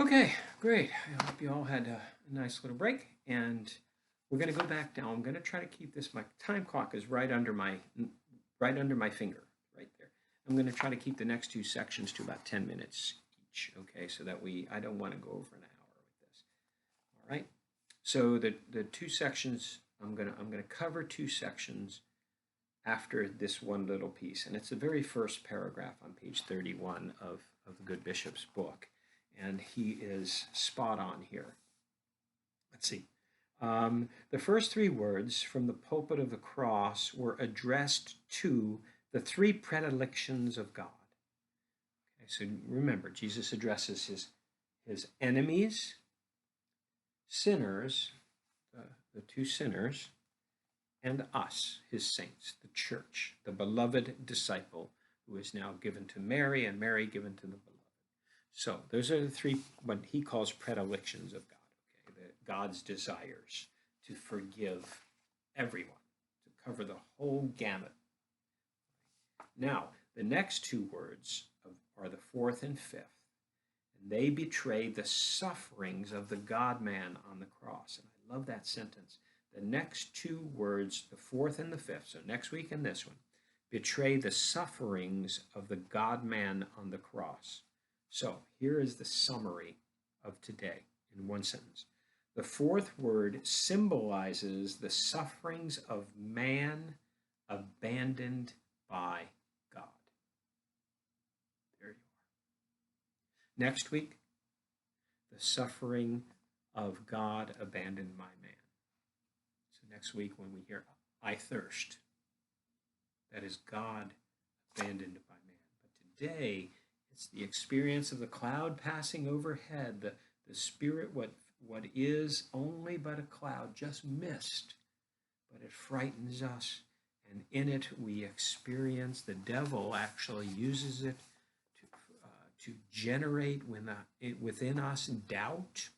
Okay, great. I hope you all had a nice little break, and we're going to go back down. I'm going to try to keep this. My time clock is right under my finger, right there. I'm going to try to keep the next two sections to about 10 minutes each. Okay, so that I don't want to go over an hour with this. All right. So the two sections I'm gonna cover two sections after this one little piece, and it's the very first paragraph on page 31 of the Good Bishop's book, and he is spot on here. Let's see. The first three words from the pulpit of the cross were addressed to the three predilections of God. Okay, so remember, Jesus addresses his enemies, sinners, the two sinners, and us, his saints, the church, the beloved disciple who is now given to Mary and Mary given to the beloved. So those are the three, what he calls predilections of God, okay, God's desires to forgive everyone, to cover the whole gamut. Now, the next two words are the fourth and fifth, and they betray the sufferings of the God-man on the cross. And I love that sentence. The next two words, the fourth and the fifth, so next week and this one, betray the sufferings of the God-man on the cross. So here is the summary of today in one sentence. The fourth word symbolizes the sufferings of man abandoned by God. There you are. Next week, the suffering of God abandoned by man. So next week when we hear, I thirst, that is God abandoned by man. But today, it's the experience of the cloud passing overhead, the spirit, what is only but a cloud, just mist, but it frightens us. And in it, we experience the devil actually uses it to generate within us doubt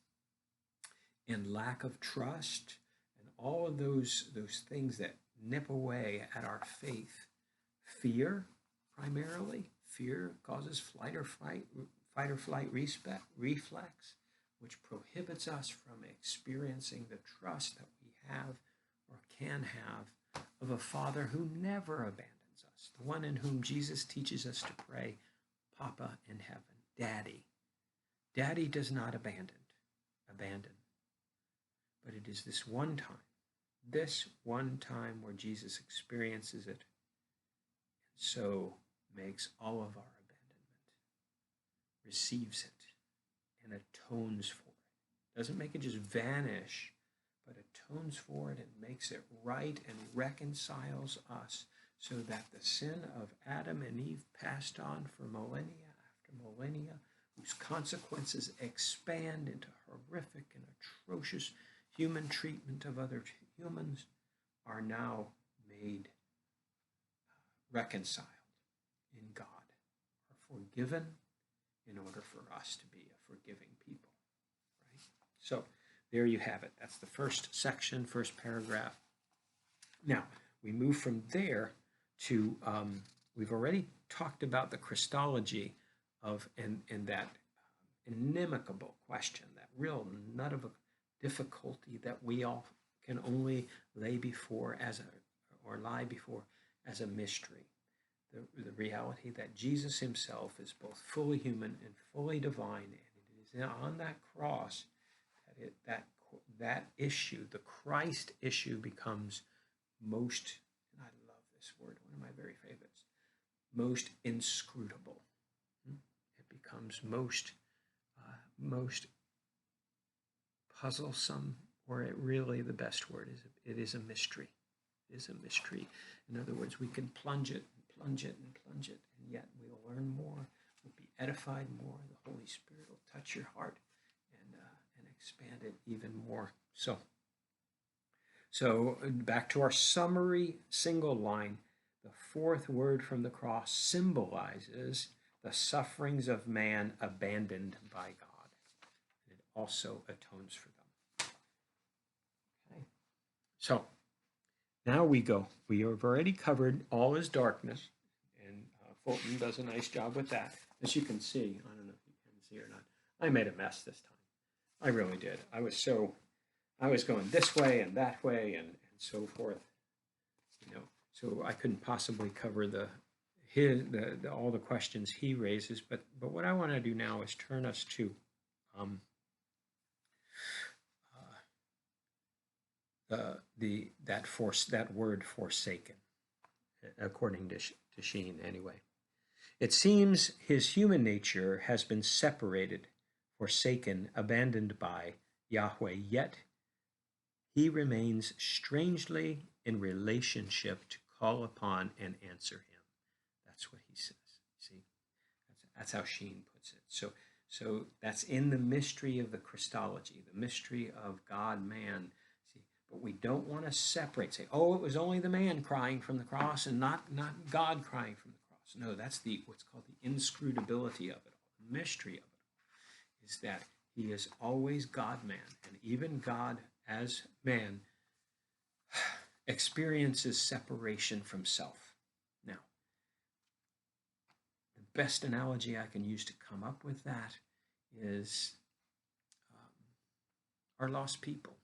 and lack of trust, and all of those things that nip away at our faith. Fear, primarily. Fear causes fight or flight reflex, which prohibits us from experiencing the trust that we have or can have of a Father who never abandons us, the one in whom Jesus teaches us to pray, Papa in heaven, Daddy. Daddy does not abandon, but it is this one time where Jesus experiences it, and so makes all of our abandonment, receives it, and atones for it. Doesn't make it just vanish, but atones for it and makes it right and reconciles us so that the sin of Adam and Eve passed on for millennia after millennia, whose consequences expand into horrific and atrocious human treatment of other humans, are now made reconciled in God, are forgiven in order for us to be a forgiving people, right? So there you have it. That's the first section, first paragraph. Now, we move from there to, we've already talked about the Christology of, and that inimical question, that real nut of a difficulty that we all can only lie before as a mystery. The reality that Jesus himself is both fully human and fully divine, and it is on that cross that issue, the Christ issue, becomes most, and I love this word, one of my very favorites, most inscrutable. It becomes most puzzlesome, or it really, the best word is, it is a mystery. It is a mystery. In other words, we can plunge it and plunge it and plunge it, and yet we'll learn more, we'll be edified more. The Holy Spirit will touch your heart and expand it even more. So back to our summary single line. The fourth word from the cross symbolizes the sufferings of man abandoned by God. And it also atones for them. Okay. So now we go. We have already covered all is darkness, and Fulton does a nice job with that. As you can see, I don't know if you can see or not, I made a mess this time. I really did. I was going this way and that way and so forth, so I couldn't possibly cover all the questions he raises. But what I want to do now is turn us to um, that word forsaken, according to Sheen anyway. It seems his human nature has been separated, forsaken, abandoned by Yahweh, yet he remains strangely in relationship to call upon and answer him. That's what he says. See, that's how Sheen puts it. So that's in the mystery of the Christology, the mystery of God, man. See, but we don't want to separate. Say, oh, it was only the man crying from the cross and not God crying from the cross. No, that's what's called the inscrutability of it all. The mystery of it all is that he is always God, man, and even God as man experiences separation from self. Now, the best analogy I can use to come up with that is our lost people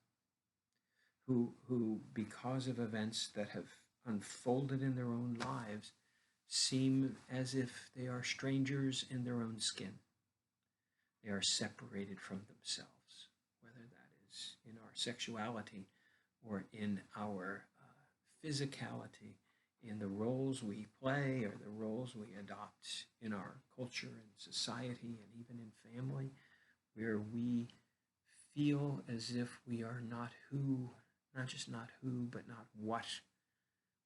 who, because of events that have unfolded in their own lives, seem as if they are strangers in their own skin. They are separated from themselves, whether that is in our sexuality or in our physicality, in the roles we play or the roles we adopt in our culture and society and even in family, where we feel as if we are not just not who, but not what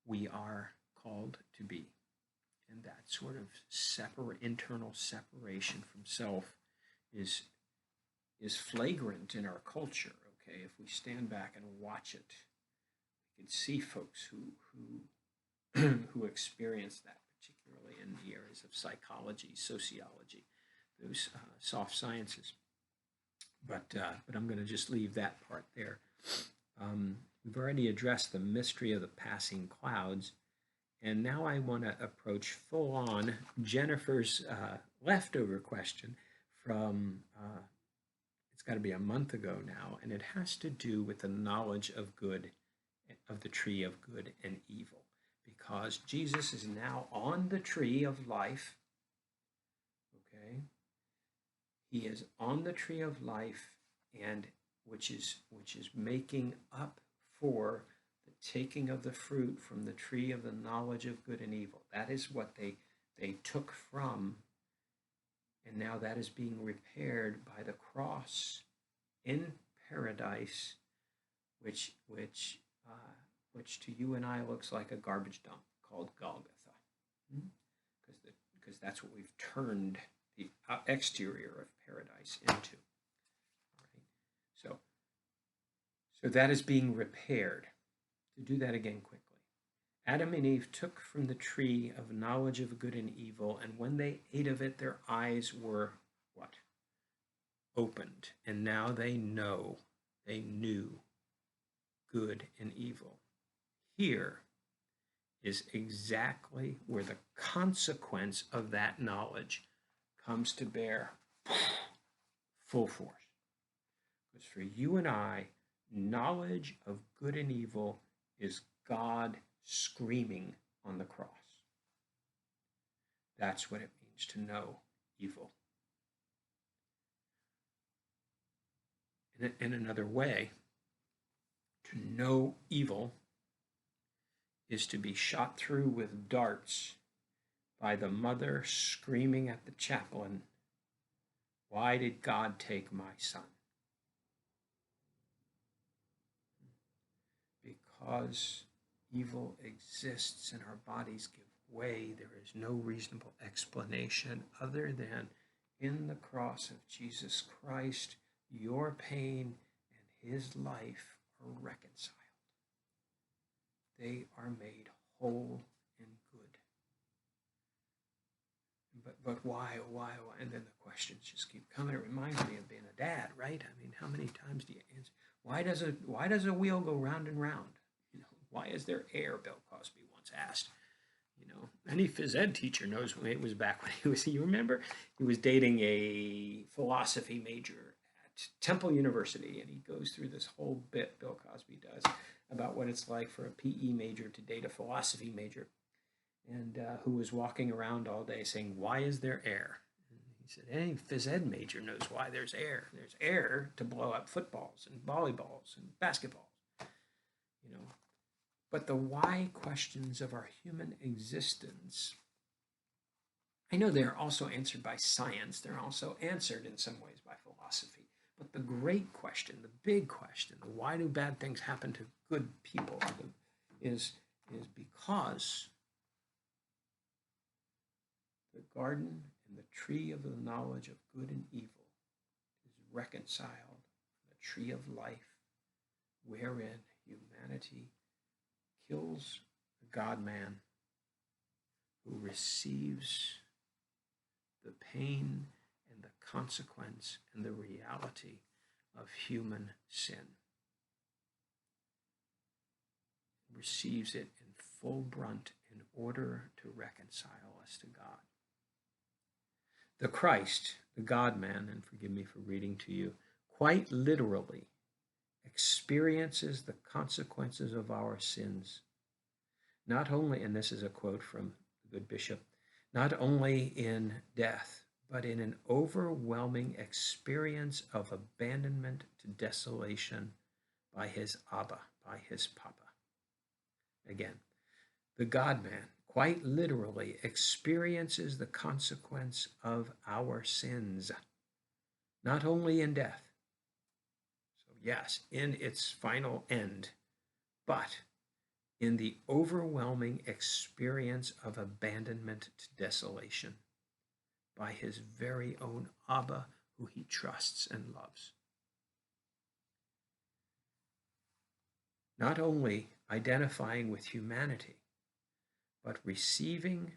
we are called to be. And that sort of internal separation from self is flagrant in our culture. Okay, if we stand back and watch it, we can see folks who experience that, particularly in the areas of psychology, sociology, those soft sciences. But I'm going to just leave that part there. We've already addressed the mystery of the passing clouds, and now I want to approach full on Jennifer's leftover question from it's got to be a month ago now, and it has to do with the knowledge of good, of the tree of good and evil, because Jesus is now on the tree of life. Okay, he is on the tree of life, and which is making up for the taking of the fruit from the tree of the knowledge of good and evil. That is what they took from, and now that is being repaired by the cross in paradise, which to you and I looks like a garbage dump called Golgotha, because that's what we've turned the exterior of paradise into. All right. So that is being repaired. To do that again quickly. Adam and Eve took from the tree of knowledge of good and evil, and when they ate of it, their eyes were what? Opened. And now they knew good and evil. Here is exactly where the consequence of that knowledge comes to bear full force. Because for you and I, knowledge of good and evil is God screaming on the cross. That's what it means to know evil. In another way, to know evil is to be shot through with darts by the mother screaming at the chaplain, "Why did God take my son?" Because evil exists and our bodies give way, there is no reasonable explanation other than in the cross of Jesus Christ, your pain and his life are reconciled. They are made whole and good. But why, oh, why, oh, why? And then the questions just keep coming. It reminds me of being a dad, right? I mean, how many times do you answer? Why does a wheel go round and round? Why is there air? Bill Cosby once asked. any phys ed teacher knows when it was back when you remember, he was dating a philosophy major at Temple University, and he goes through this whole bit, Bill Cosby does, about what it's like for a PE major to date a philosophy major, and who was walking around all day saying, "Why is there air?" And he said, any phys ed major knows why there's air. There's air to blow up footballs and volleyballs and basketballs. But the why questions of our human existence, I know they're also answered by science. They're also answered in some ways by philosophy. But the great question, the big question, the why do bad things happen to good people, is because the garden and the tree of the knowledge of good and evil is reconciled from the tree of life, wherein humanity kills the God-man who receives the pain and the consequence and the reality of human sin. Receives it in full brunt in order to reconcile us to God. The Christ, the God-man, and forgive me for reading to you, quite literally experiences the consequences of our sins. Not only, and this is a quote from the good bishop, not only in death, but in an overwhelming experience of abandonment to desolation by his Abba, by his Papa. Again, the God-man quite literally experiences the consequence of our sins, not only in death, yes, in its final end, but in the overwhelming experience of abandonment to desolation by his very own Abba, who he trusts and loves. Not only identifying with humanity, but receiving,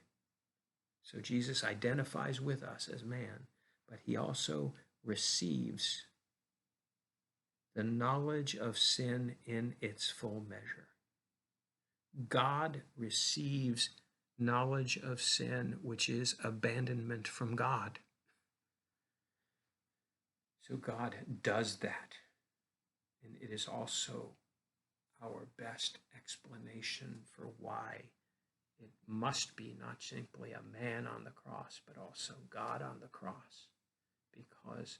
so Jesus identifies with us as man, but he also receives the knowledge of sin in its full measure. God receives knowledge of sin, which is abandonment from God. So God does that. And it is also our best explanation for why it must be not simply a man on the cross, but also God on the cross. Because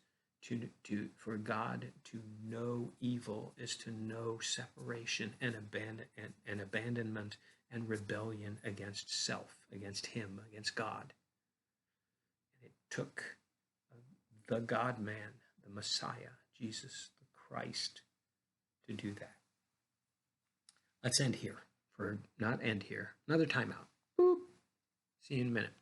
for God to know evil is to know separation and abandonment and rebellion against self, against him, against God. And it took the God-man, the Messiah, Jesus the Christ, to do that. Let's end here, another timeout. Boop. See you in a minute.